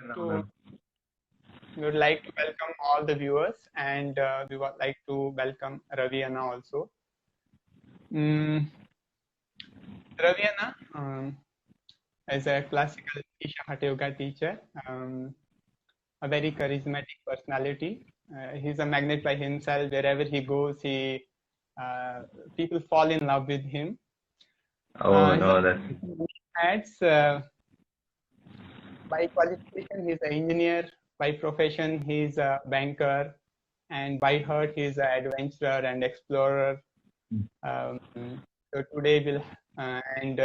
So we would like to welcome all the viewers, and we would like to welcome Ravi Anna also. Ravi Anna is a classical Isha Hatha Yoga teacher, a very charismatic personality. He's a magnet by himself. Wherever he goes, people fall in love with him. By qualification, he's an engineer. By profession, he's a banker. And by heart, he's an adventurer and explorer. So today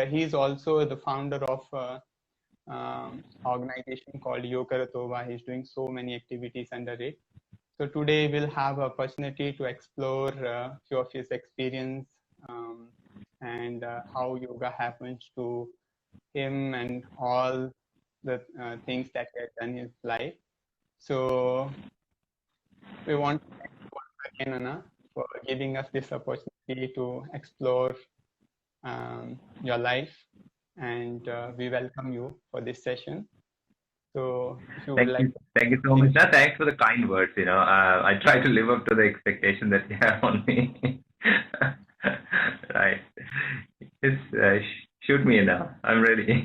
he's also the founder of organization called Yogaratova. He's doing so many activities under it. So today we'll have a opportunity to explore a few of his experience and how yoga happens to him and all the things that he has done in his life. So we want to thank you once again, Anna, for giving us this opportunity to explore your life, and we welcome you for this session. So if you would like thank you so much. No, thanks for the kind words. I try to live up to the expectation that you have on me. Right. Just shoot me now. I'm ready.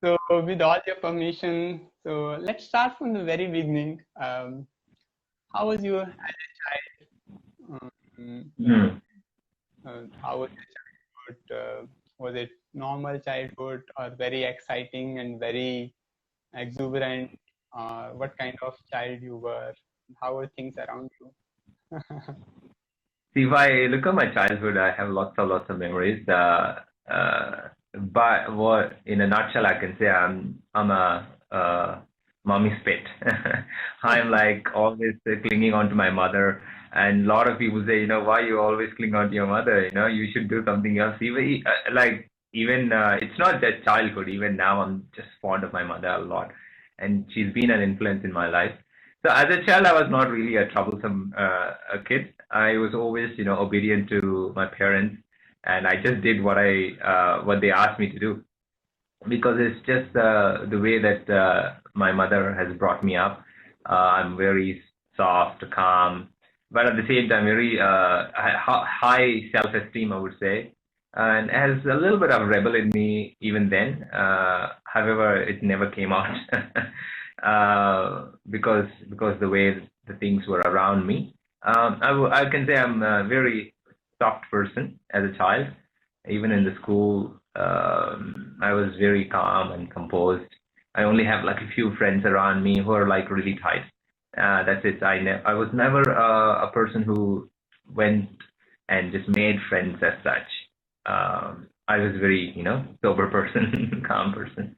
So with all your permission, so let's start from the very beginning. How was you as a child? How was your childhood? Was it normal childhood or very exciting and very exuberant? What kind of child you were? How were things around you? See, if I look at my childhood, I have lots of memories. But what, in a nutshell, I can say I'm a mommy's pet. I'm like always clinging on to my mother. And a lot of people say, why you always cling on to your mother? You should do something else. Even it's not just childhood. Even now, I'm just fond of my mother a lot, and she's been an influence in my life. So as a child, I was not really a troublesome a kid. I was always, obedient to my parents, and I just did what they asked me to do, because it's just the way that my mother has brought me up. I'm very soft, calm, but at the same time very high self-esteem, I would say, and has a little bit of rebel in me even then. However, it never came out because the way the things were around me. I can say I'm a very soft person as a child. Even in the school, I was very calm and composed. I only have like a few friends around me who are like really tight. That's it. I was never a person who went and just made friends as such. I was very, sober person, calm person.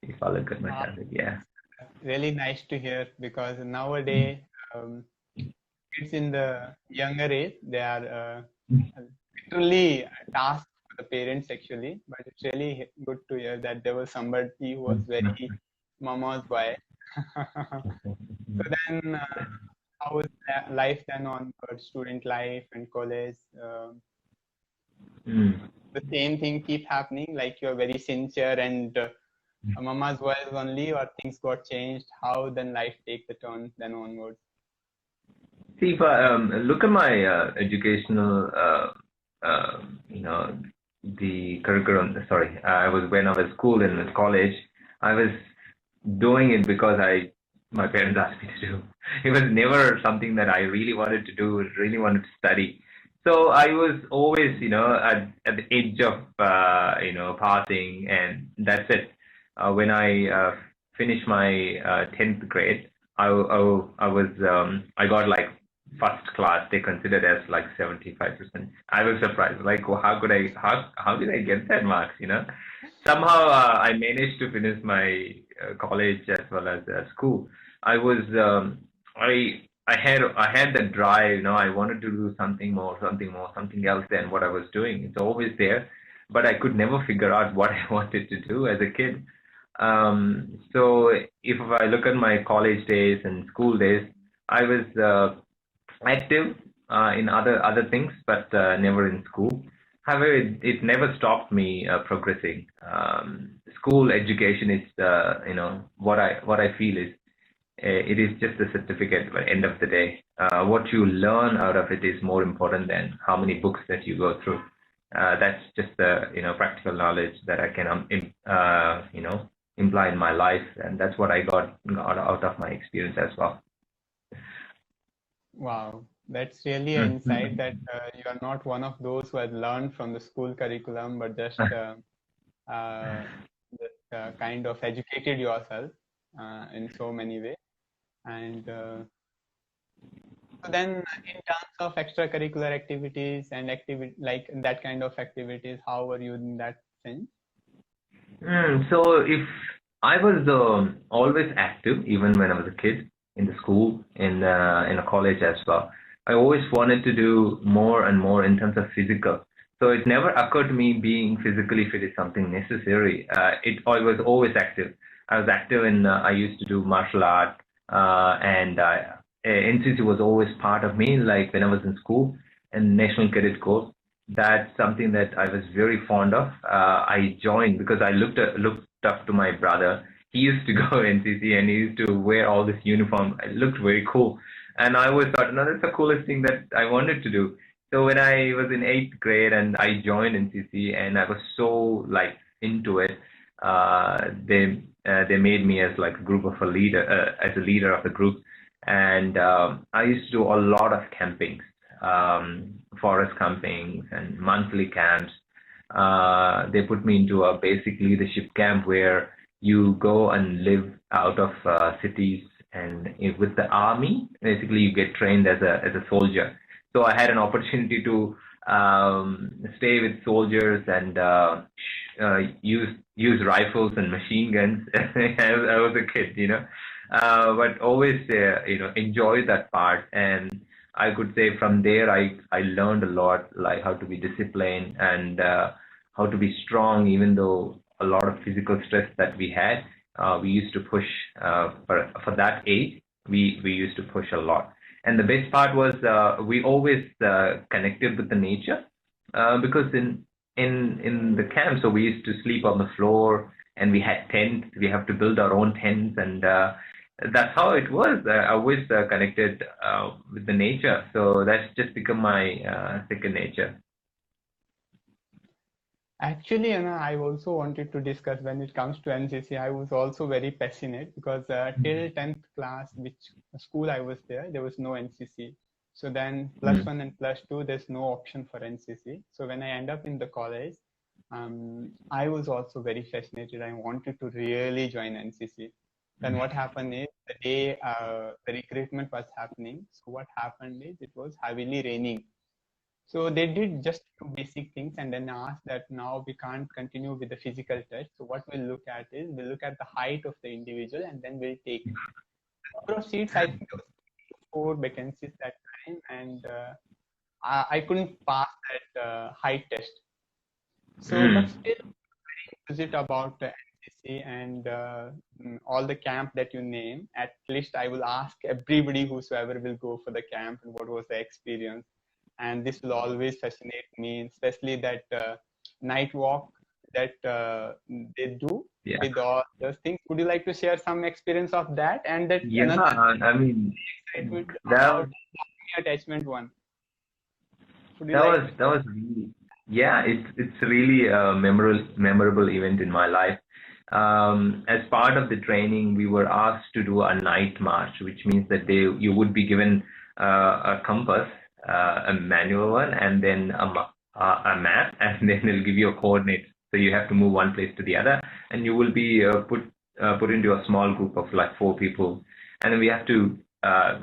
If I look at my childhood, yeah. Really nice to hear, because nowadays kids in the younger age, they are literally tasked for the parents actually, but it's really good to hear that there was somebody who was very mama's boy. So then how was life then on student life and college? The same thing keep happening, like you're very sincere and mama's voice only, or things got changed? How then life take the turn then onwards? See, if I look at my educational, the curriculum. Sorry, when I was school and college, I was doing it because my parents asked me to do. It was never something that I really wanted to do, really wanted to study. So I was always, at the edge of, passing, and that's it. When I finished my 10th grade, I got like first class. They considered as like 75%. I was surprised. Like, how did I get that marks? Somehow I managed to finish my college as well as school. I was I had that drive. I wanted to do something else than what I was doing. It's always there, but I could never figure out what I wanted to do as a kid. So if I look at my college days and school days, I was active in other things, but never in school. However, it never stopped me progressing. school education is, what I feel is, it is just a certificate at the end of the day. What you learn out of it is more important than how many books that you go through. That's just the, practical knowledge that I can, imply in my life. And that's what I got out of my experience as well. Wow, that's really an insight that you are not one of those who has learned from the school curriculum, but just kind of educated yourself in so many ways. And so then, in terms of extracurricular activities and like that kind of activities, how were you in that sense? So if I was always active, even when I was a kid, in the school, in a college as well. I always wanted to do more and more in terms of physical. So it never occurred to me being physically fit is something necessary. I was always active. I was active in, I used to do martial art, and NCC was always part of me, like when I was in school and National Cadet Corps. That's something that I was very fond of. I joined because I looked up to my brother. He used to go NCC and he used to wear all this uniform. It looked very cool. And I always thought, no, that's the coolest thing that I wanted to do. So when I was in 8th grade and I joined NCC and I was so like into it, they made me as like a group of a leader, as a leader of the group. And I used to do a lot of campings, forest campings and monthly camps. They put me into a basic leadership camp where you go and live out of cities, and with the army, basically you get trained as a soldier. So I had an opportunity to stay with soldiers and use rifles and machine guns. I was a kid, but always enjoy that part. And I could say from there I learned a lot, like how to be disciplined and how to be strong, even though a lot of physical stress that we had. We used to push for that age. We used to push a lot, and the best part was we always connected with the nature because in the camp, so we used to sleep on the floor, and we had tents. We have to build our own tents, and that's how it was. I always connected with the nature, so that's just become my second nature. Actually, I also wanted to discuss when it comes to NCC. I was also very passionate because till 10th class, which school I was there was no NCC. So then +1 and +2, there's no option for NCC. So when I end up in the college, I was also very fascinated. I wanted to really join NCC. Then what happened is the day the recruitment was happening. So what happened is it was heavily raining. So they did just two basic things and then asked that now we can't continue with the physical test. So what we'll look at is we'll look at the height of the individual and then we'll take it. The number of seats, I think there was 4 vacancies that time, and I couldn't pass that height test. So but still very inquisitive about the NCC and all the camp that you name. At least I will ask everybody whosoever will go for the camp and what was the experience. And this will always fascinate me, especially that night walk that they do with all those things. Would you like to share some experience of that? And that I mean, about attachment one. That was really, it's really a memorable event in my life. As part of the training, we were asked to do a night march, which means that you would be given a compass, a manual one, and then a map, and then they'll give you a coordinate. So you have to move one place to the other, and you will be put into a small group of like 4 people, and then we have to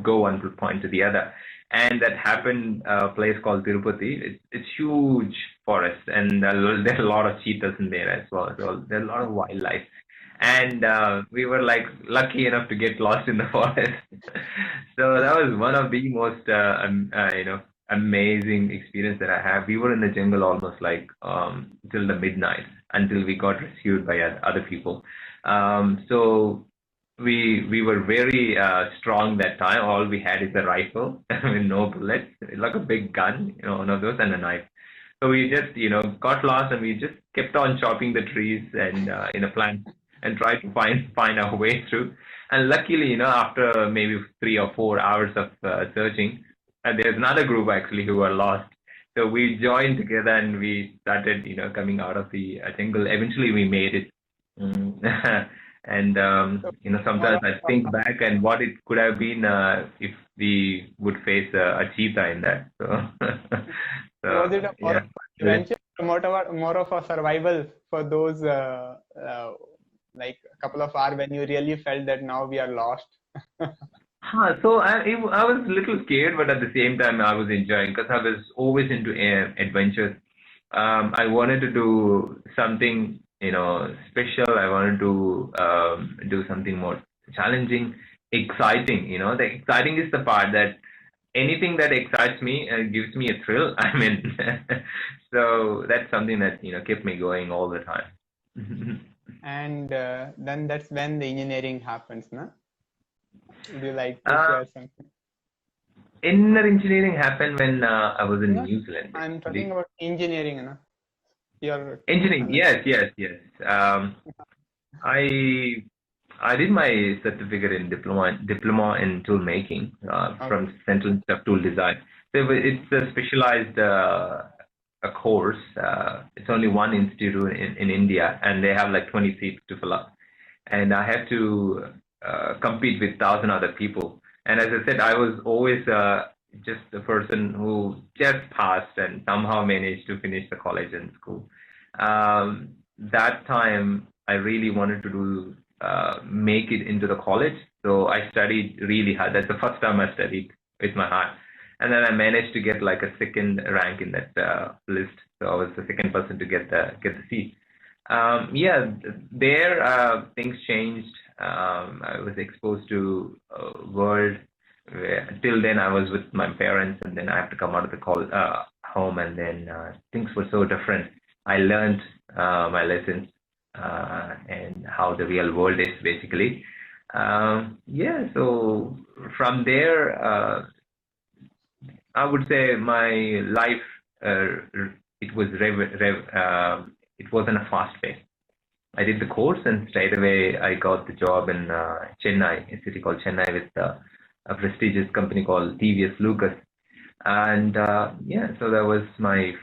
go one point to the other. And that happened a place called Tirupati. It's huge forest, and there's a lot of cheetahs in there as well. So there's a lot of wildlife. And we were like lucky enough to get lost in the forest. So that was one of the most amazing experience that I have. We were in the jungle almost like till the midnight until we got rescued by other people. So we were very strong that time. All we had is a rifle with no bullets, like a big gun, one of those, and a knife. So we just, got lost and we just kept on chopping the trees and in a plant and tried to find our way through. And luckily, after maybe 3 or 4 hours of searching, there's another group actually who were lost. So we joined together and we started, coming out of the jungle. Eventually, we made it. Mm. And So sometimes more I of think back and what it could have been if we would face a cheetah in that. So, was it so a more yeah. of adventure, or more of a survival for those like a couple of hours when you really felt that now we are lost? So I was a little scared, but at the same time I was enjoying because I was always into adventures. I wanted to do something, special. I wanted to do something more challenging, exciting. The exciting is the part that anything that excites me gives me a thrill. I mean, so that's something that kept me going all the time. And then that's when the engineering happens, no? Would you like to uh, share something? Inner engineering happened when I was in No, New Zealand, I'm talking basically. about engineering, no? Your Engineering, like, yes, yes, yes. I I did my certificate in diploma in tool making okay, from Central Institute of Tool Design. So it's a specialized a course. It's only one institute in India, and they have like 20 seats to fill up. And I had to compete with 1,000 other people. And as I said, I was always just the person who just passed and somehow managed to finish the college and school. That time, I really wanted to do make it into the college. So I studied really hard. That's the first time I studied with my heart. And then I managed to get like a second rank in that list. So I was the second person to get the seat. Yeah, there things changed. I was exposed to a world where till then I was with my parents, and then I have to come out of the home, and then things were so different. I learned my lessons and how the real world is basically. Yeah, so from there, I would say my life it was it wasn't a fast pace. I did the course and straight away I got the job in Chennai, a city called Chennai with a prestigious company called TVS Lucas. And yeah, so that was my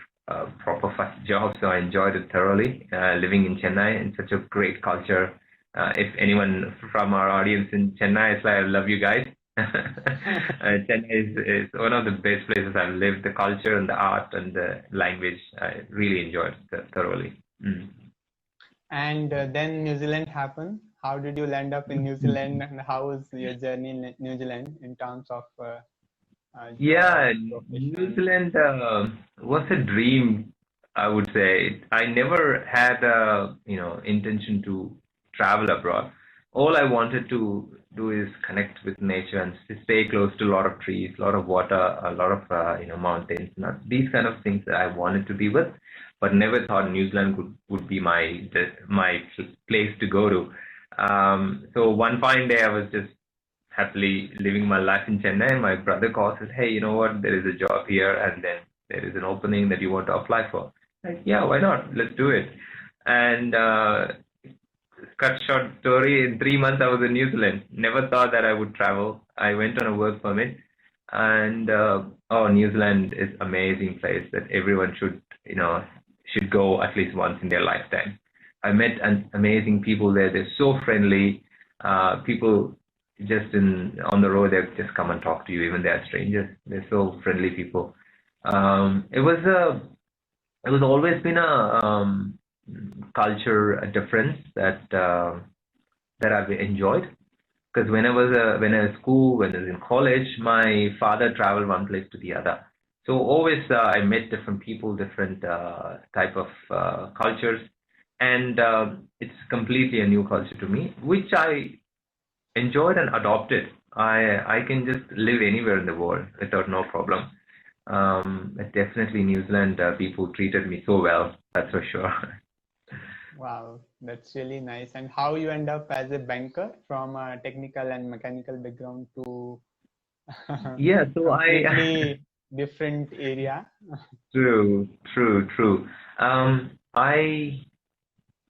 proper first job. So I enjoyed it thoroughly, living in Chennai in such a great culture. If anyone from our audience in Chennai is like, I love you guys. Chennai is one of the best places I've lived. The culture and the art and the language, I really enjoyed it thoroughly. Mm. and then New Zealand happened. How did you land up in New Zealand, and how was your journey in New Zealand in terms of job, Yeah, New profession? Zealand was a dream, I would say. I never had a, intention to travel abroad. All I wanted to do is connect with nature and stay close to a lot of trees, a lot of water, a lot of, mountains. Not these kind of things that I wanted to be with, but never thought New Zealand would be my place to go to. So one fine day I was just happily living my life in Chennai. My brother calls says, "Hey, you know what? There is a job here, and then there is an opening that you want to apply for." Like, yeah, why not? Let's do it. And cut short story, in 3 months I was in New Zealand. Never thought that I would travel. I went on a work permit, and oh, New Zealand is amazing place that everyone should go at least once in their lifetime. I met amazing people there. They're so friendly. People just on the road, they just come and talk to you, even they are strangers. They're so friendly people. It was always been a culture difference that I've enjoyed. Because when I was school, when I was in college, my father traveled one place to the other. So always I met different people, different type of cultures, and it's completely a new culture to me, which I enjoyed and adopted. I can just live anywhere in the world without no problem. Definitely New Zealand people treated me so well. That's for sure. Wow, that's really nice. And how you end up as a banker from a technical and mechanical background to Yeah. So I completely different area. True, true, true. I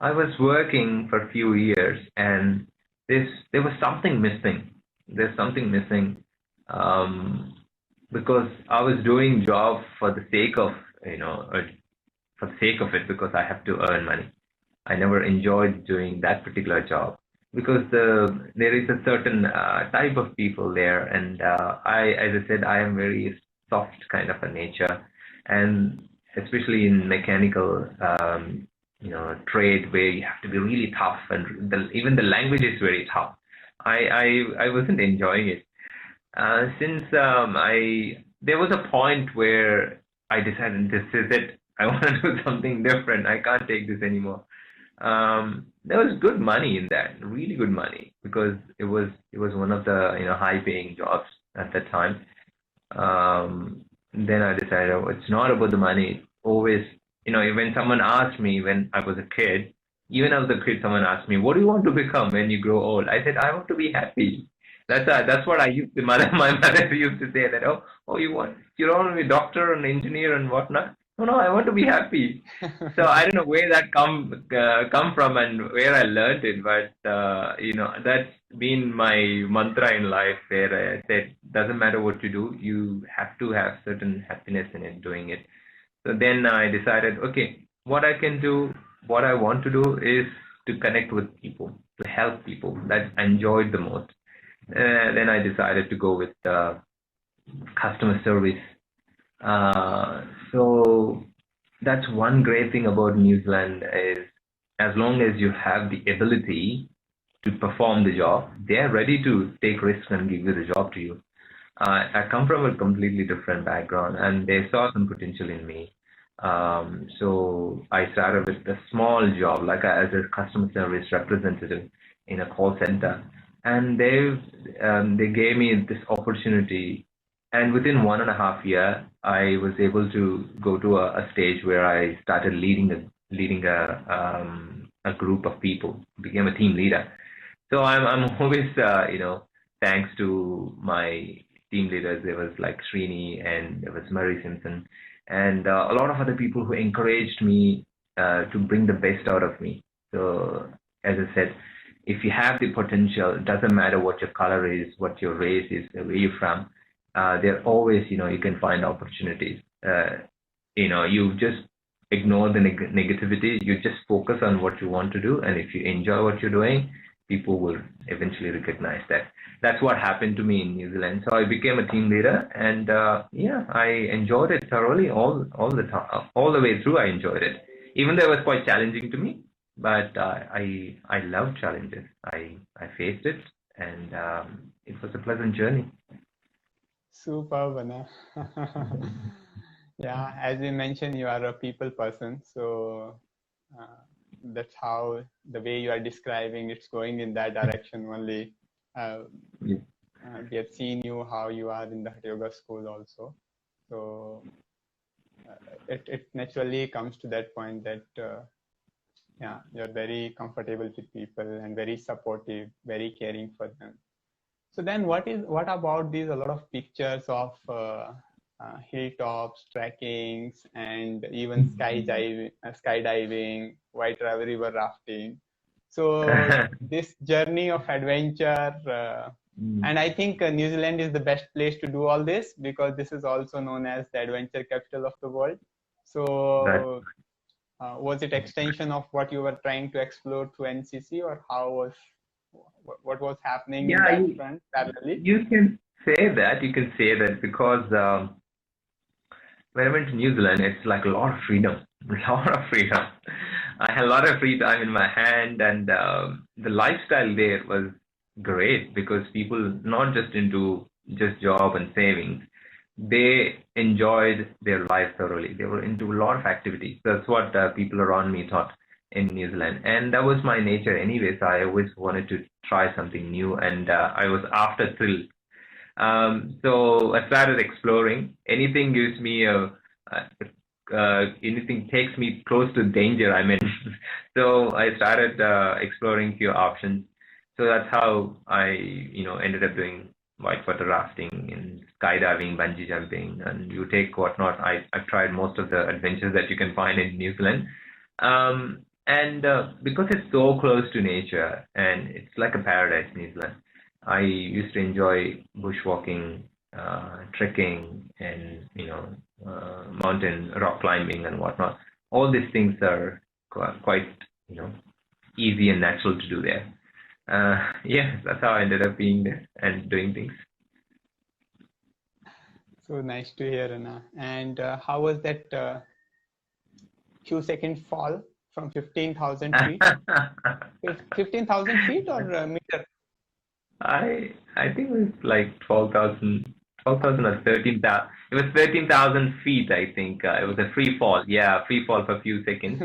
was working for a few years, and there was something missing. There's something missing, um, because I was doing job for the sake of, for the sake of it, because I have to earn money. I never enjoyed doing that particular job because there is a certain type of people there, and as I said, I am very soft kind of a nature, and especially in mechanical, trade where you have to be really tough, and even the language is very tough. I wasn't enjoying it. Since I there was a point where I decided this is it. I want to do something different. I can't take this anymore. There was good money in that, really good money, because it was one of the high paying jobs at that time. Then I decided, oh, it's not about the money. It's always, when someone asked me when I was a kid, even as a kid, someone asked me, what do you want to become when you grow old? I said, I want to be happy. That's what I used to, my mother used to say that, you don't want to be a doctor and engineer and whatnot. No, I want to be happy. So I don't know where that come from and where I learned it, but that's been my mantra in life, where I said, doesn't matter what you do, you have to have certain happiness in it, doing it. So then I decided, okay, what I can do, what I want to do is to connect with people, to help people. That I enjoyed the most. Then I decided to go with customer service. So that's one great thing about New Zealand is, as long as you have the ability to perform the job, they're ready to take risks and give you the job to you. I come from a completely different background, and they saw some potential in me. So I started with a small job, as a customer service representative in a call center, and they gave me this opportunity. And within 1.5 years, I was able to go to a stage where I started leading a group of people, became a team leader. So I'm always thanks to my team leaders. There was like Srini, and there was Murray Simpson, and a lot of other people who encouraged me to bring the best out of me. So as I said, if you have the potential, it doesn't matter what your color is, what your race is, where you're from. There always, you can find opportunities. You just ignore the negativity. You just focus on what you want to do, and if you enjoy what you're doing, people will eventually recognize that. That's what happened to me in New Zealand. So I became a team leader, and I enjoyed it thoroughly all the time, all the way through. I enjoyed it, even though it was quite challenging to me. But I love challenges. I faced it, and it was a pleasant journey. Superb, Anna. Yeah, as you mentioned, you are a people person, so that's how the way you are describing it's going in that direction only. We have seen you how you are in the Hatha Yoga school also, so it naturally comes to that point that you're very comfortable with people and very supportive, very caring for them. So then what about these a lot of pictures of hilltops, trekkings, and even skydiving, white river rafting. So this journey of adventure, and I think New Zealand is the best place to do all this, because this is also known as the adventure capital of the world. So was it extension of what you were trying to explore through NCC, or what was happening in that front parallelly? You can say that because when I went to New Zealand, it's like a lot of freedom. I had a lot of free time in my hand, and the lifestyle there was great, because people not just into just job and savings, they enjoyed their life thoroughly. They were into a lot of activities. That's what people around me thought in New Zealand, and that was my nature anyway. So I always wanted to try something new, and I was after thrill. So I started exploring. Anything gives me anything takes me close to danger, I mean. So I started exploring few options. So that's how I ended up doing whitewater rafting, and skydiving, bungee jumping, and you take whatnot. I've tried most of the adventures that you can find in New Zealand. And because it's so close to nature and it's like a paradise, New Zealand, I used to enjoy bushwalking, trekking, and mountain rock climbing and whatnot. All these things are quite easy and natural to do there. Yeah, that's how I ended up being there and doing things. So nice to hear, Anna. And how was that few second fall from 15,000 feet? 15,000 feet or meter? I think it was like 12,000 or 13,000. It was 13,000 feet, I think. It was a free fall. Yeah, free fall for a few seconds.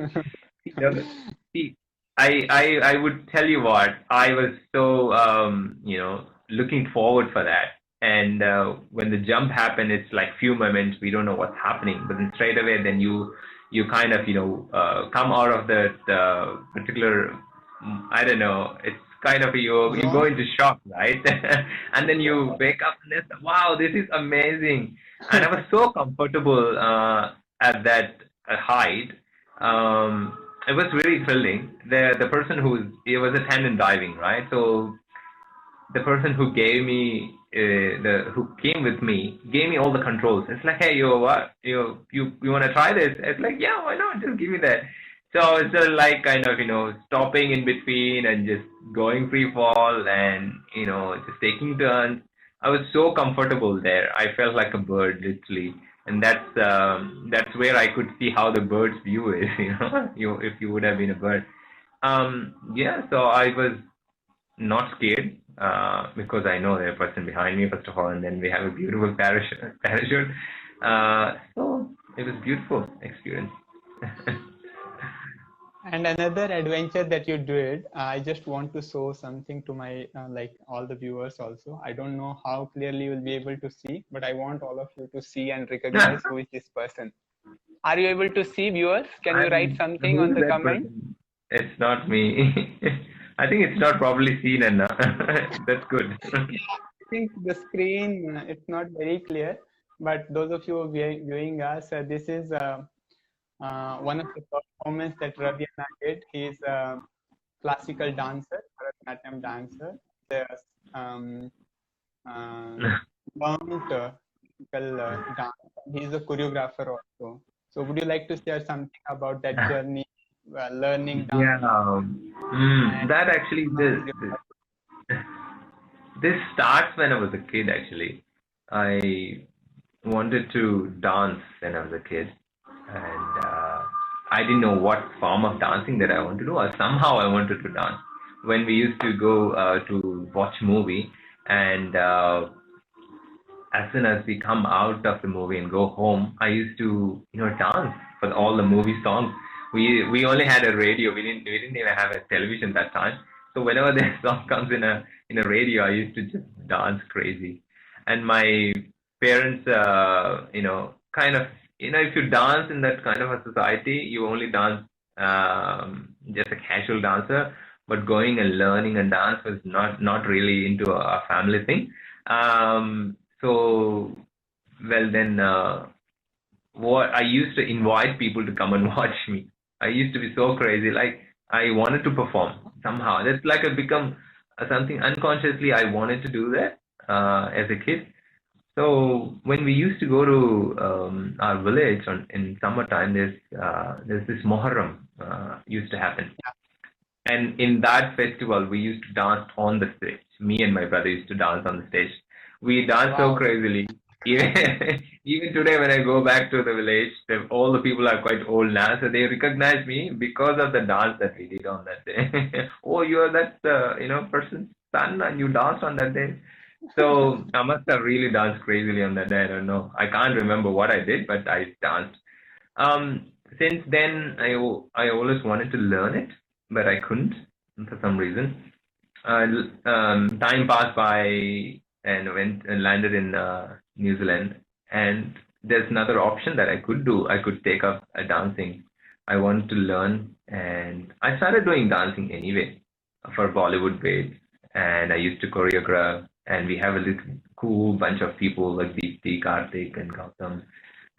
See, I would tell you what, I was so looking forward for that. And when the jump happened, it's like few moments we don't know what's happening, but then straight away, then you kind of come out of that particular, I don't know, it's kind of you go into shock, right? And then you wake up and it's, wow, this is amazing. And I was so comfortable at that height. It was really thrilling. The person it was a tandem diving, right? So the person who gave me who came with me gave me all the controls. It's like, hey, you want to try this? It's like, yeah, why not? Just give me that. So it's just like kind of stopping in between and just going free fall and just taking turns. I was so comfortable there. I felt like a bird, literally. And that's where I could see how the bird's view is, if you would have been a bird. Yeah, so I was not scared because I know there's a person behind me, first of all, and then we have a beautiful parachute. So it was a beautiful experience. And another adventure that you did, I just want to show something to my all the viewers also. I don't know how clearly you'll be able to see, but I want all of you to see and recognize who is this person. Are you able to see, viewers? Can you write something on the comment? Person? It's not me. I think it's not probably seen enough. That's good. I think the screen, it's not very clear, but those of you viewing us, this is one of the performance that Ravi and I did. He's a classical dancer, Bharatanatyam dancer. Learned classical dance. He's a choreographer also. So would you like to share something about that journey, learning dance? Yeah, that actually, this starts when I was a kid, actually. I wanted to dance when I was a kid. And I didn't know what form of dancing that I wanted to do, or somehow I wanted to dance. When we used to go to watch movie, and as soon as we come out of the movie and go home, I used to dance for all the movie songs. We only had a radio. We didn't even have a television that time. So whenever the song comes in a radio, I used to just dance crazy. And my parents, kind of, if you dance in that kind of a society, you only dance just a casual dancer. But going and learning and dance was not really into a family thing. So, well then, what I used to invite people to come and watch me. I used to be so crazy, like I wanted to perform somehow. That's like I become something unconsciously. I wanted to do that as a kid. So when we used to go to our village in summertime, there's this Muharram used to happen. And in that festival, we used to dance on the stage. Me and my brother used to dance on the stage. We danced so crazily. Even today, when I go back to the village, all the people are quite old now, so they recognize me because of the dance that we did on that day. Oh, you're that person's son, and you danced on that day. So I must have really danced crazily on that day. I don't know. I can't remember what I did, but I danced. Since then, I always wanted to learn it, but I couldn't for some reason. Time passed by and went and landed in New Zealand, and there's another option that I could do. I could take up dancing. I wanted to learn, and I started doing dancing anyway for Bollywood babes, and I used to choreograph and we have a little cool bunch of people like Deepti, Karthik, and Gautam,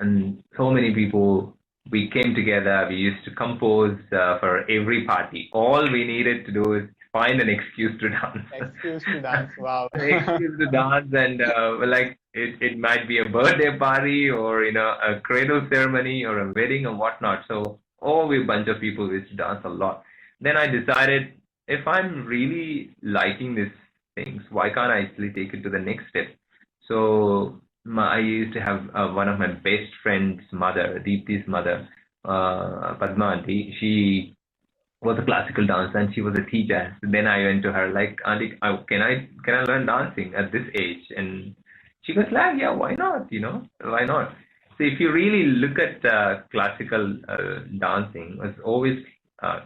and so many people. We came together. We used to compose for every party. All we needed to do is find an excuse to dance. Excuse to dance. Wow. Excuse to dance, and like it might be a birthday party or a cradle ceremony or a wedding or whatnot. So all we bunch of people used to dance a lot. Then I decided, if I'm really liking these things, why can't I actually take it to the next step? So I used to have one of my best friend's mother, Deepti's mother, Padma Aunty. She was a classical dancer and she was a teacher. So then I went to her like, Auntie, can I learn dancing at this age? And she goes like, yeah, why not? Why not? So if you really look at classical dancing, it's always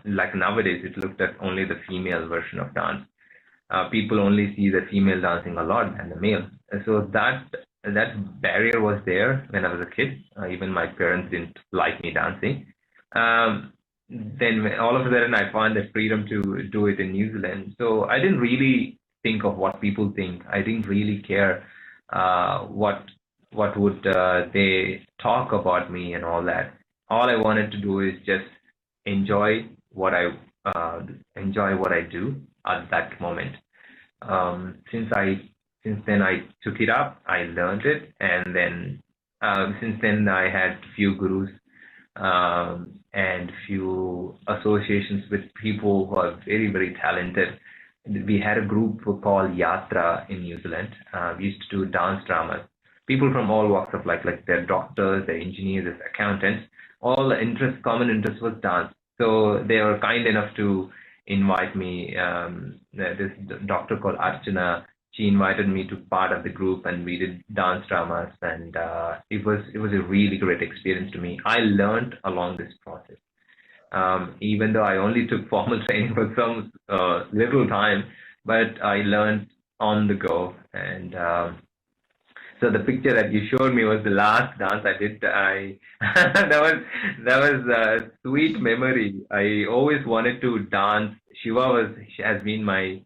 like nowadays it looked at only the female version of dance. People only see the female dancing a lot than the male. So that barrier was there when I was a kid. Even my parents didn't like me dancing. Then all of a sudden I found the freedom to do it in New Zealand. So I didn't really think of what people think. I didn't really care what would they talk about me and all that. All I wanted to do is just enjoy what I do at that moment. Since then I took it up, I learned it, and then since then I had few gurus and few associations with people who are very, very talented. We had a group called Yatra in New Zealand. We used to do dance dramas. People from all walks of life, like they're doctors, they're engineers, they're accountants. All the common interest was dance. So they were kind enough to invite me. This doctor called Archana, she invited me to part of the group, and we did dance dramas, and it was a really great experience to me. I learned along this process. Even though I only took formal training for some little time, but I learned on the go. And so the picture that you showed me was the last dance I did. That was a sweet memory. I always wanted to dance. Has been my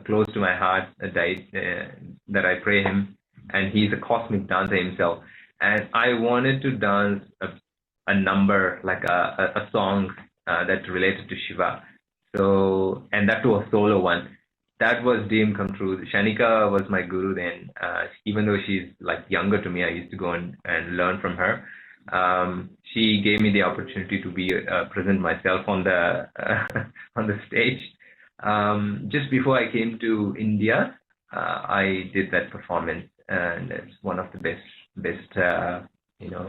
close to my heart, that I pray him, and he's a cosmic dancer himself. And I wanted to dance a number, like a song that related to Shiva. So, and that was a solo one. That was dream come true. Shanika was my guru then. Even though she's like younger to me, I used to go and learn from her. She gave me the opportunity to be present myself on the on the stage. Just before I came to India, I did that performance, and it's one of the best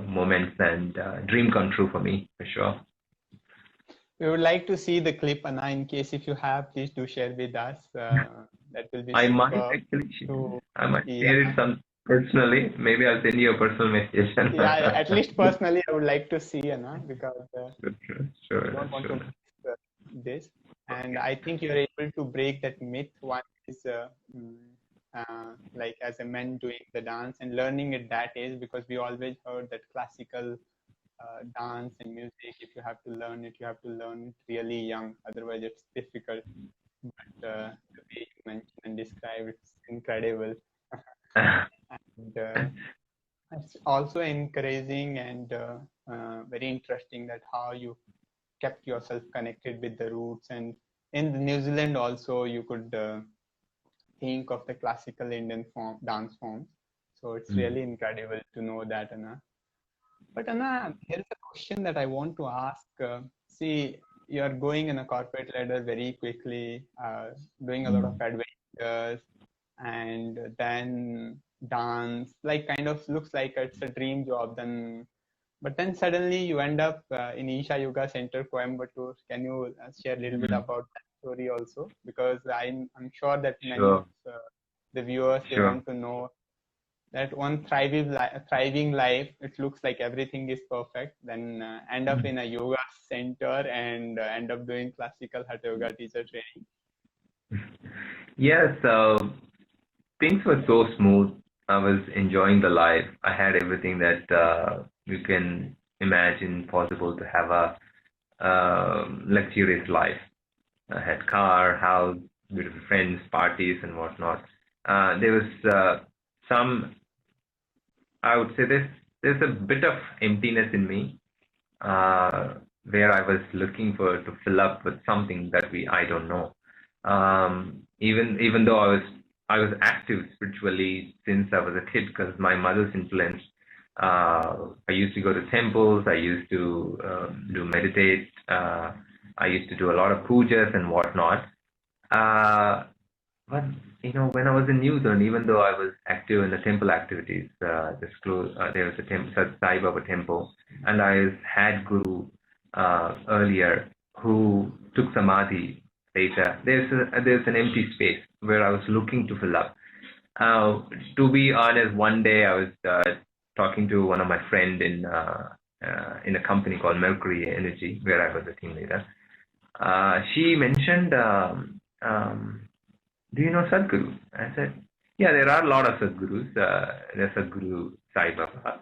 moments and dream come true for me, for sure. We would like to see the clip, Anna. In case if you have, please do share with us. That will be. I might share it some personally. Maybe I'll send you a personal message. Yeah, at least personally, I would like to see, Anna, because sure, I don't want to miss this. And I think you're able to break that myth. One is like as a man doing the dance and learning at that age, because we always heard that classical dance and music, if you have to learn it, you have to learn it really young. Otherwise, it's difficult. But the way you mentioned and described, it's incredible. And it's also encouraging and very interesting that how you kept yourself connected with the roots. And in New Zealand also, you could think of the classical Indian dance forms. So it's really incredible to know that, Anna. But Anna, here's a question that I want to ask. See, you're going in a corporate ladder very quickly, doing a lot of adventures, and then dance, like kind of looks like it's a dream job. But then suddenly you end up in Isha Yoga Center, Coimbatore. Can you share a little bit about that story also? Because I'm sure that many of the viewers, they want to know that one thriving life, it looks like everything is perfect, then end up in a yoga center and end up doing classical Hatha Yoga Teacher training. Yes, things were so smooth. I was enjoying the life. I had everything that you can imagine possible to have a luxurious life. I had car, house, beautiful friends, parties, and whatnot. there was some, I would say there's a bit of emptiness in me, where I was looking for to fill up with something that I don't know. Even though I was active spiritually since I was a kid because my mother's influence. I used to go to temples. I used to do meditate. I used to do a lot of pujas and whatnot. But when I was in New Zealand, even though I was active in the temple activities, there was a temple, Sai Baba temple, and I had Guru earlier who took samadhi later. There's an empty space where I was looking to fill up. To be honest, one day I was talking to one of my friends in a company called Mercury Energy, where I was a team leader. She mentioned, do you know Sadhguru? I said, yeah, there are a lot of Sadhgurus. There's Sadhguru Sai Baba.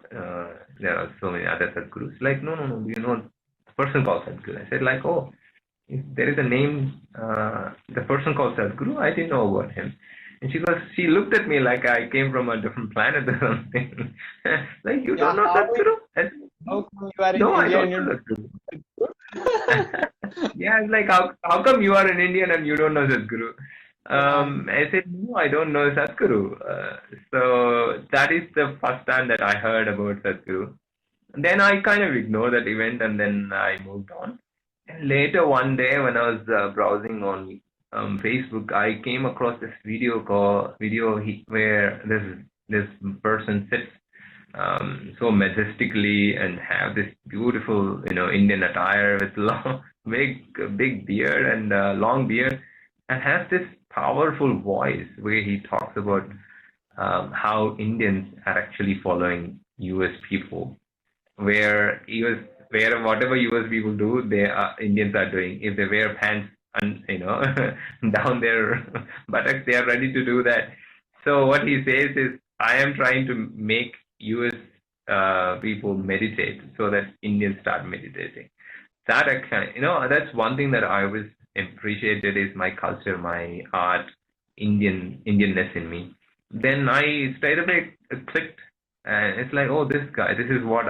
There are so many other Sadhgurus. Like, no. Do you know a person called Sadhguru? I said, like, oh, if there is a name, the person called Sadhguru, I didn't know about him. And she looked at me like I came from a different planet or something. Like, you don't know Sadhguru? How come you are in no, India? I don't know Sadhguru. Yeah, it's like, how come you are in Indian and you don't know Sadhguru? I said, no, I don't know Sadhguru. So that is the first time that I heard about Sadhguru. And then I kind of ignored that event and then I moved on. And later one day when I was browsing on Facebook, I came across this video where this person sits so majestically and have this beautiful, Indian attire with long, big beard and long beard, and has this powerful voice where he talks about how Indians are actually following US people, where whatever US people do, Indians are doing. If they wear pants and down their buttocks, they are ready to do that. So what he says is, I am trying to make US people meditate so that Indians start meditating. That that's one thing that I always appreciated is my culture, my art, Indianness in me. Then I straight away clicked, and it's like, oh, this guy, this is what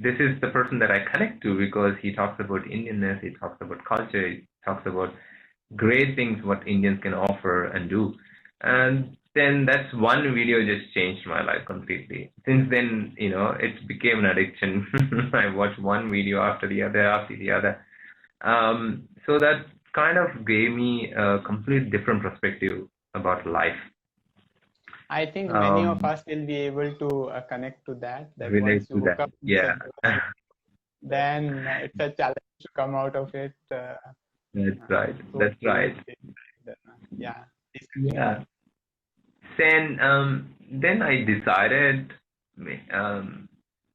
this is the person that I connect to because he talks about Indianness, he talks about culture, he talks about great things what Indians can offer and do. And then that's one video just changed my life completely. Since then, it became an addiction. I watched one video after the other. So that kind of gave me a complete different perspective about life. I think many of us will be able to connect to that. Once you woke up, yeah. Then it's a challenge to come out of it. That's right. That's right. Yeah. Yeah. Then I decided,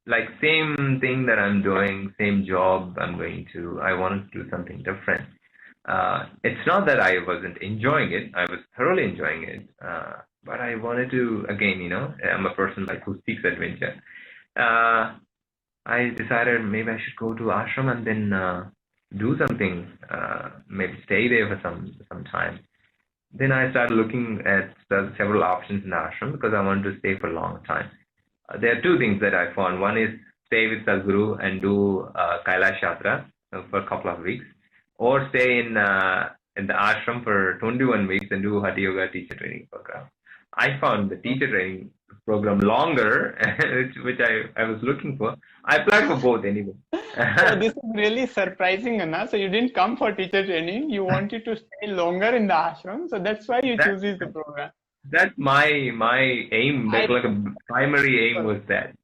like same thing that I'm doing, same job I wanted to do something different. It's not that I wasn't enjoying it. I was thoroughly enjoying it. But I wanted to, again, I'm a person who seeks adventure. I decided maybe I should go to ashram and then do something, maybe stay there for some time. Then I started looking at several options in the ashram because I wanted to stay for a long time. There are two things that I found. One is stay with Sadhguru and do Kailash Yatra for a couple of weeks, or stay in the ashram for 21 weeks and do Hatha Yoga Teacher training program. I found the teacher training program longer, which I was looking for. I applied for both anyway. So this is really surprising, Anna. So you didn't come for teacher training. You wanted to stay longer in the ashram. So that's why you chose the program. That's my aim. Like a primary aim was that.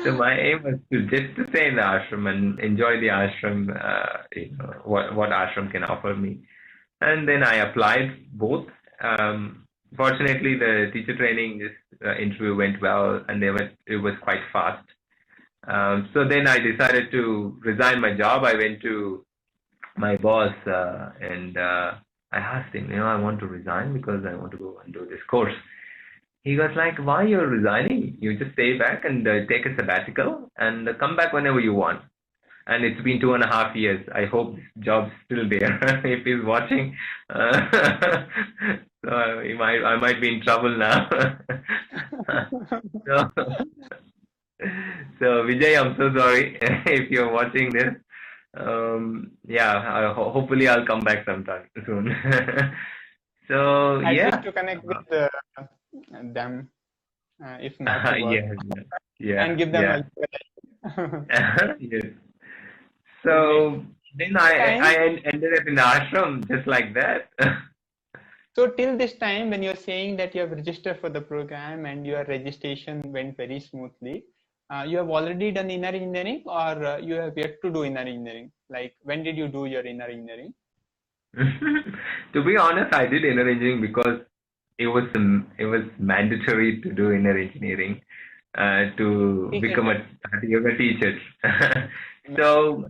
So my aim was to just stay in the ashram and enjoy the ashram, what ashram can offer me. And then I applied both. Fortunately, the teacher training interview went well, and it was quite fast. So then I decided to resign my job. I went to my boss and I asked him, I want to resign because I want to go and do this course. He was like, why you're resigning? You just stay back and take a sabbatical and come back whenever you want. and it's been 2.5 years. I hope this job's still there. If he's watching, so I might be in trouble now. so, so Vijay, I'm so sorry if you're watching this. Yeah, hopefully I'll come back sometime soon. So I yeah, tried to connect with them, if not to work, yeah, yeah, and give them yeah. a Yes. great. So then I Time. ended up in the ashram just like that. So till this time, when you're saying that you have registered for the program and your registration went very smoothly, you have already done inner engineering, or you have yet to do inner engineering? Like, when did you do your inner engineering? To be honest, I did inner engineering because it was mandatory to do inner engineering to Teacher, become a right? Hatha Yoga teacher. Inner So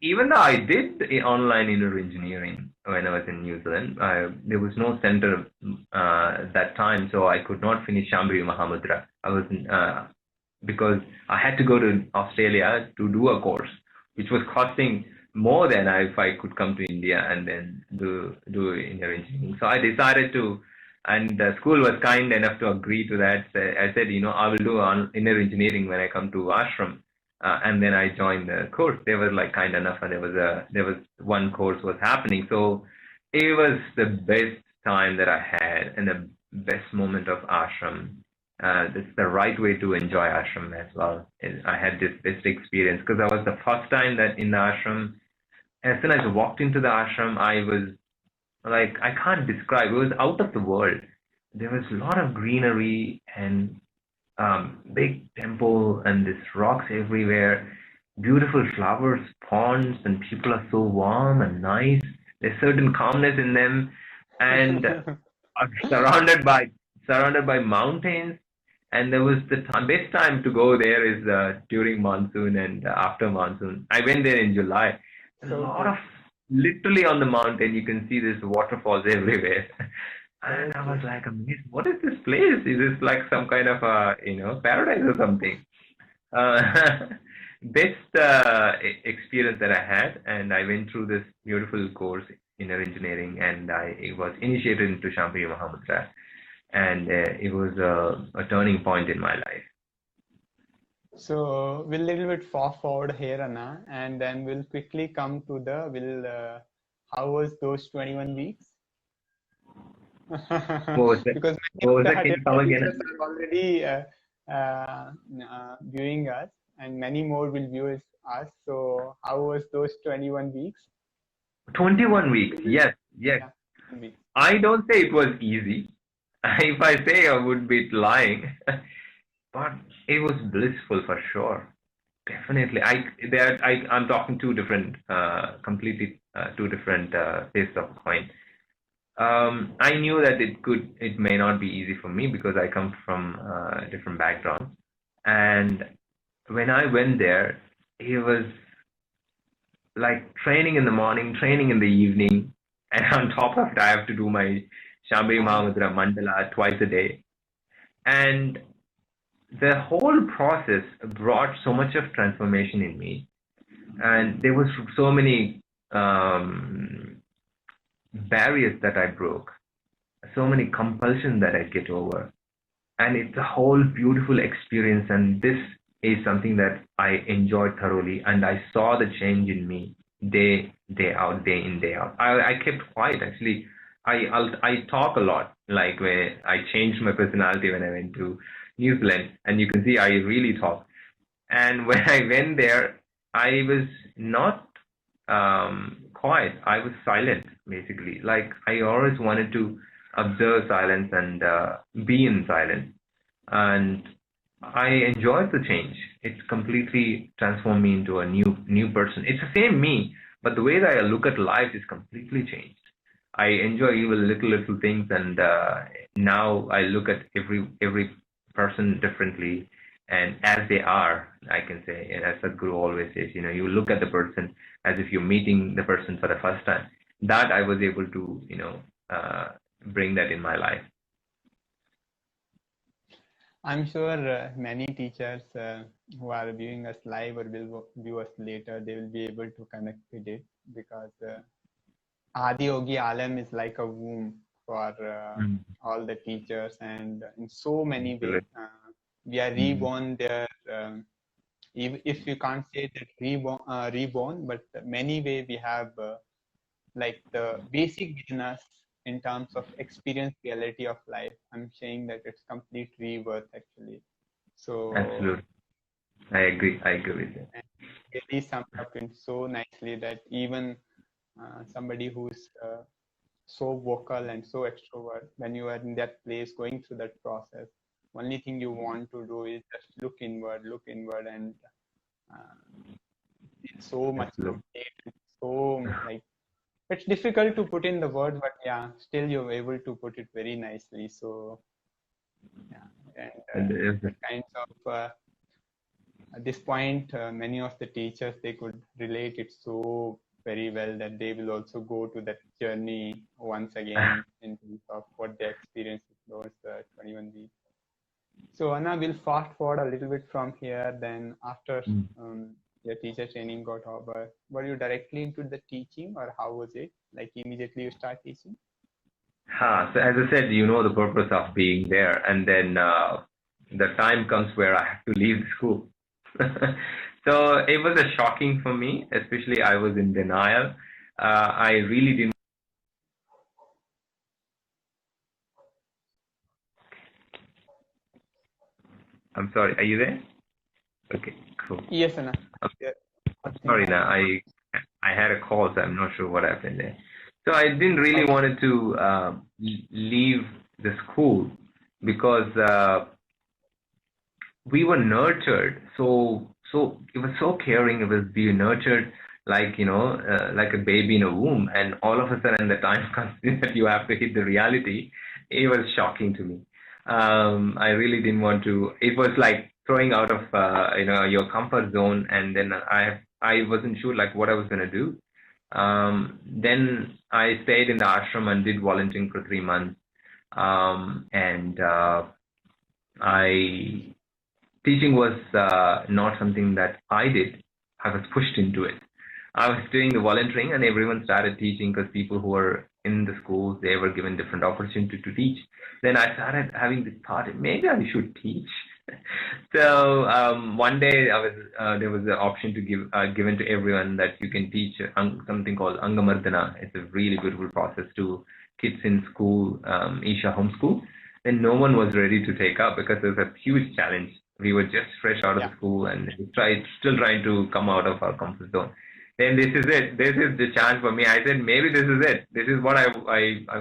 even though I did online inner engineering when I was in New Zealand, there was no center that time, so I could not finish Shambhavi Mahamudra. I was because I had to go to Australia to do a course, which was costing more than if I could come to India and then do inner engineering. So I decided to, and the school was kind enough to agree to that. So I said, I will do inner engineering when I come to ashram. And then I joined the course. They were like kind enough, and there was one course was happening. So it was the best time that I had and the best moment of ashram. It's the right way to enjoy ashram as well. I had this best experience because I was the first time that in the ashram. As soon as I walked into the ashram, I was like, I can't describe. It was out of the world. There was a lot of greenery and big temple and this rocks everywhere, beautiful flowers, ponds, and people are so warm and nice. There's certain calmness in them, and are surrounded by mountains. And there was the best time to go there is during monsoon and after monsoon. I went there in July. A So lot good. of literally on the mountain, you can see this waterfalls everywhere. And I was Okay. like, amazed, what is this place? Is this like some kind of a, paradise or something? Uh, best experience that I had, and I went through this beautiful course, inner engineering, and I was initiated into Shambhavi Mahamudra, and it was a turning point in my life. So we'll little bit fast forward here, Anna, and then we'll quickly come to how was those 21 weeks? What was that? Because many What of was the that? Can Hatha you come teachers again? are already viewing us, and many more will view us. So how was those 21 weeks? 21 weeks. Yes, yes. Yeah, weeks. I don't say it was easy. If I say I would be lying, but it was blissful for sure. Definitely. I'm talking two different, completely two different faces of a coin. I knew that it may not be easy for me because I come from a different background. And when I went there, it was like training in the morning, training in the evening, and on top of it, I have to do my Shambhavi Mahamudra Mandala twice a day. And the whole process brought so much of transformation in me. And there was so many barriers that I broke, so many compulsions that I get over. And it's a whole beautiful experience. And this is something that I enjoyed thoroughly. And I saw the change in me day out, day in, day out. I kept quiet actually. I talk a lot, like when I changed my personality when I went to New Zealand, and you can see I really talk. And when I went there, I was not quiet. I was silent, basically. Like I always wanted to observe silence and be in silence. And I enjoyed the change. It's completely transformed me into a new person. It's the same me, but the way that I look at life is completely changed. I enjoy even little things, and now I look at every person differently and as they are. I can say, and as Sadhguru always says, you look at the person as if you're meeting the person for the first time. That I was able to, bring that in my life. I'm sure many teachers who are viewing us live or will view us later, they will be able to connect with it, because Adi Yogi Alam is like a womb for all the teachers, and in so many ways, we are reborn there. If you can't say that reborn, but many way we have like the basic within us in terms of experience reality of life. I'm saying that it's complete rebirth actually. So Absolutely. I agree. I agree with that. it really summed up in so nicely that even somebody who's so vocal and so extrovert, when you are in that place going through that process, only thing you want to do is just look inward, and feel so much Absolutely. complete, so like it's difficult to put in the word, but yeah, still you're able to put it very nicely. So yeah, and And, that kinds of at this point, many of the teachers, they could relate it so very well that they will also go to that journey once again in terms of what they experienced with those 21 weeks. So Anna, we'll fast forward a little bit from here. Then after your teacher training got over, were you directly into the teaching, or how was it? Like immediately you start teaching? so as I said, you know the purpose of being there, and then the time comes where I have to leave the school. So it was a shocking for me, especially I was in denial. I really didn't. I'm sorry. Are you there? Okay, cool. Yes, Anna. I'm, Yeah, I'm something sorry now. happened. I had a call, so I'm not sure what happened there. So I didn't really Okay. wanted to leave the school because we were nurtured so it was so caring. It was being nurtured like like a baby in a womb, and all of a sudden the time comes that you have to hit the reality. It was shocking to me. I really didn't want to. It was like throwing out of your comfort zone, and then I wasn't sure like what I was going to do. Then I stayed in the ashram and did volunteering for 3 months. And I Teaching was not something that I did. I was pushed into it. I was doing the volunteering, and everyone started teaching because people who were in the schools, they were given different opportunity to teach. Then I started having this thought, maybe I should teach. So one day there was an option to given to everyone that you can teach something called Angamardana. It's a really beautiful process to kids in school, Isha homeschool. Then no one was ready to take up because it was a huge challenge. We were just fresh out of Yeah. the school and still trying to come out of our comfort zone. Then this is it. This is the chance for me. I said, maybe this is it. This is what I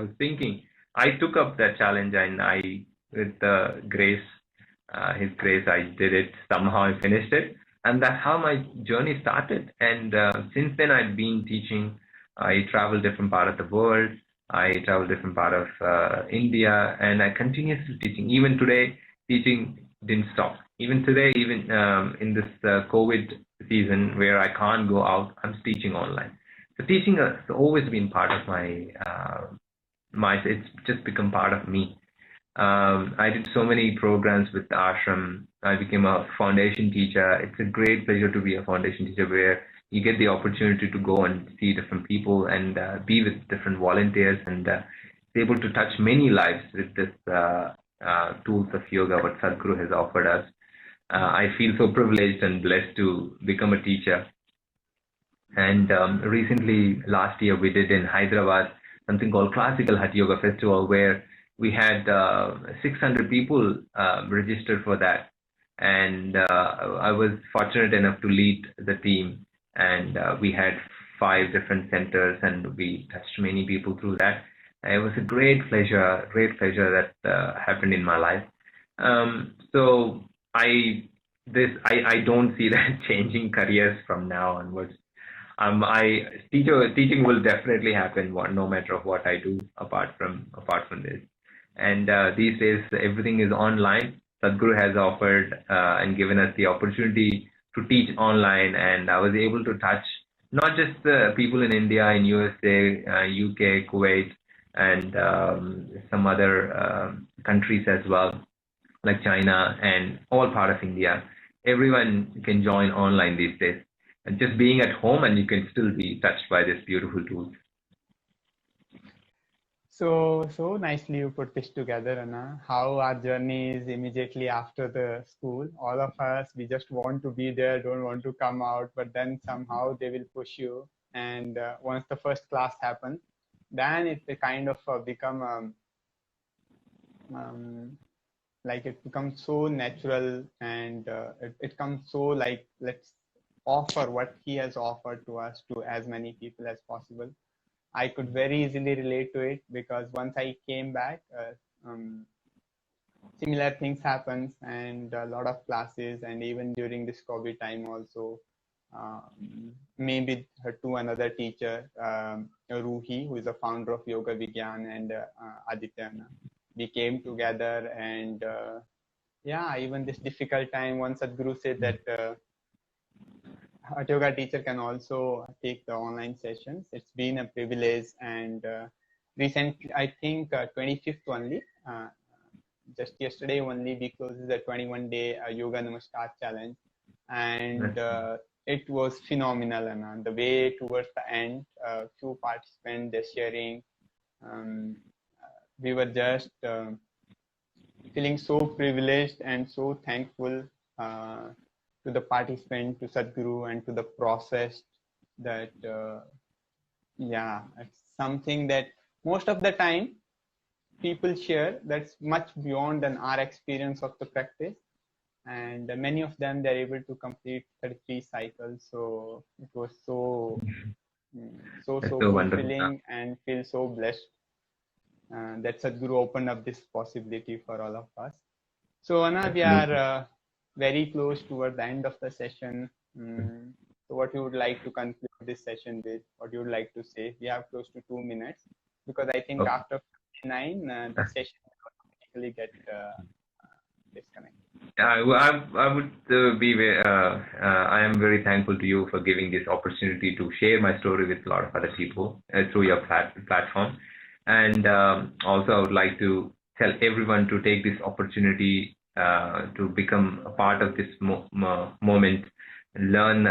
was thinking. I took up that challenge, and with the grace, His grace, I did it. Somehow I finished it. And that's how my journey started. And since then, I've been teaching. I travel different part of the world. I travel different part of India, and I continuously teaching. Even today, teaching didn't stop. Even today, even in this COVID season where I can't go out, I'm teaching online. So teaching has always been part of my. It's just become part of me. I did so many programs with the ashram. I became a foundation teacher. It's a great pleasure to be a foundation teacher where you get the opportunity to go and see different people and be with different volunteers and be able to touch many lives with this tools of yoga what Sadhguru has offered us. I feel so privileged and blessed to become a teacher. And recently, last year, we did in Hyderabad something called Classical Hatha Yoga Festival, where we had 600 people registered for that. And I was fortunate enough to lead the team. And we had 5 different centers, and we touched many people through that. It was a great pleasure that happened in my life. So I don't see that changing careers from now onwards. Teaching will definitely happen no matter what I do apart from this. And these days everything is online. Sadhguru has offered and given us the opportunity to teach online, and I was able to touch not just the people in India, in USA, UK, Kuwait, and some other countries as well. like China and all part of India. Everyone can join online these days. And just being at home and you can still be touched by this beautiful tools. So nicely you put this together, Anna. How our journey is immediately after the school. All of us, we just want to be there, don't want to come out, but then somehow they will push you. And once the first class happens, then it kind of become um, like it becomes so natural, and it comes so like, let's offer what he has offered to us to as many people as possible. I could very easily relate to it because once I came back, similar things happens, and a lot of classes, and even during this COVID time also, maybe to another teacher, Ruhi, who is the founder of Yoga Vigyan, and Aditya, we came together, and yeah, even this difficult time, one Sadhguru said that Hatha Yoga Teacher can also take the online sessions. It's been a privilege, and recently, I think 25th only, just yesterday only, we closed the 21-day Yoga Namaskar challenge, and it was phenomenal. And the way towards the end, few participants, they're sharing. We were just feeling so privileged and so thankful to the participant, to Sadhguru, and to the process that, yeah, it's something that most of the time people share that's much beyond than our experience of the practice. And many of them, they're able to complete 33 cycles. So it was so fulfilling and feel so blessed that Sadhguru opened up this possibility for all of us. So Anna, we are very close toward the end of the session. So what you would like to conclude this session with? What you would like to say? We have close to 2 minutes, because I think after 59, the session will automatically get disconnected. I would be. I am very thankful to you for giving this opportunity to share my story with a lot of other people through your platform, and also I would like to tell everyone to take this opportunity to become a part of this moment, learn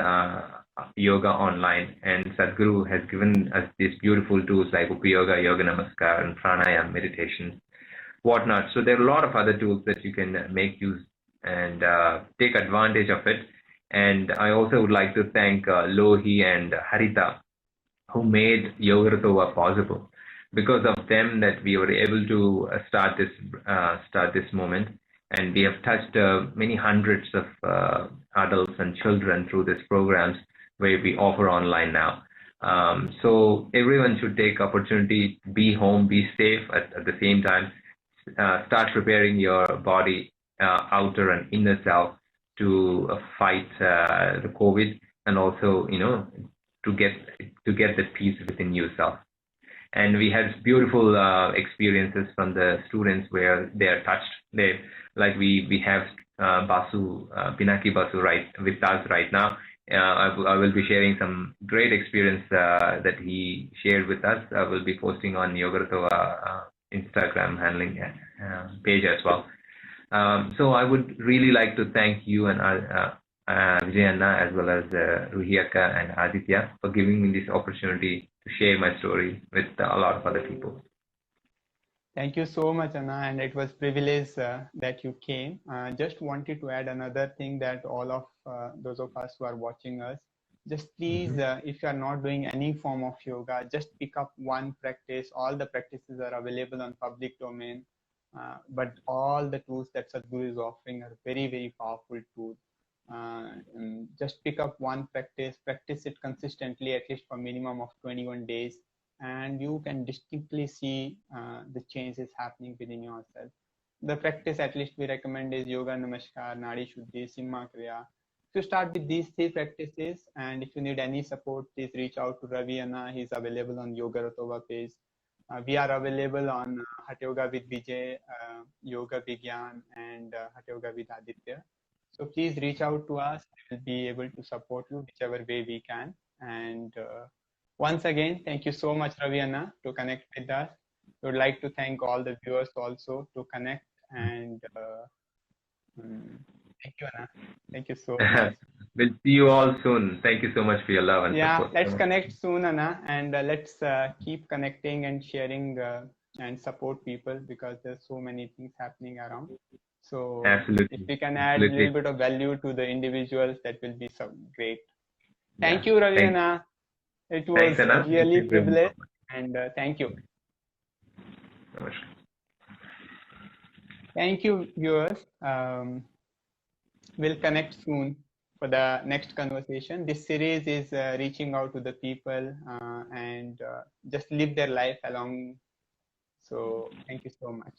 yoga online. And Sadhguru has given us these beautiful tools like Upayoga, Yoga Namaskar, and Pranayam, meditation, whatnot. So there are a lot of other tools that you can make use and take advantage of it. And I also would like to thank Lohi and Harita, who made Yogaratova possible. Because of them, that we were able to start this moment, and we have touched many hundreds of adults and children through these programs where we offer online now. So everyone should take opportunity, be home, be safe at the same time. Start preparing your body, outer and inner self, to fight the COVID, and also to get the peace within yourself. And we had beautiful experiences from the students where they are touched. We have Basu, Pinaki Basu right with us right now. I will be sharing some great experience that he shared with us. I will be posting on Yogaratova Instagram handling page as well. So I would really like to thank you and Vijayana, as well as Ruhiaka and Aditya, for giving me this opportunity to share my story with a lot of other people. Thank you so much, Anna, and it was a privilege that you came. Just wanted to add another thing, that all of those of us who are watching us, just please, if you are not doing any form of yoga, just pick up one practice. All the practices are available on public domain, but all the tools that Sadhguru is offering are very, very powerful tools. Just pick up one practice, practice it consistently, at least for minimum of 21 days. And you can distinctly see the changes happening within yourself. The practice at least we recommend is Yoga Namaskar, Nadi Shuddhi, Simha Kriya. If you start with these 3 practices, and if you need any support, please reach out to Ravi Anna. He's available on Yogaratova page. We are available on Hatha Yoga with Vijay, Yoga Vigyan, and Hatha Yoga with Aditya. So please reach out to us. We will be able to support you whichever way we can. And once again, thank you so much, Ravi Anna, to connect with us. We would like to thank all the viewers also to connect, and Thank you, Anna. Thank you so much. We'll see you all soon. Thank you so much for your love and Yeah, support. let's connect soon, Anna, and let's keep connecting and sharing and support people, because there's so many things happening around. So Absolutely. if we can add a Absolutely. little bit of value to the individuals, that will be so great. Yeah. Thank you, Ravi, Anna. It was Thanks, Anna. really Thank you very much. privileged, and thank you. Namaskar. Thank you, viewers. We'll connect soon for the next conversation. This series is reaching out to the people and just live their life along. So thank you so much.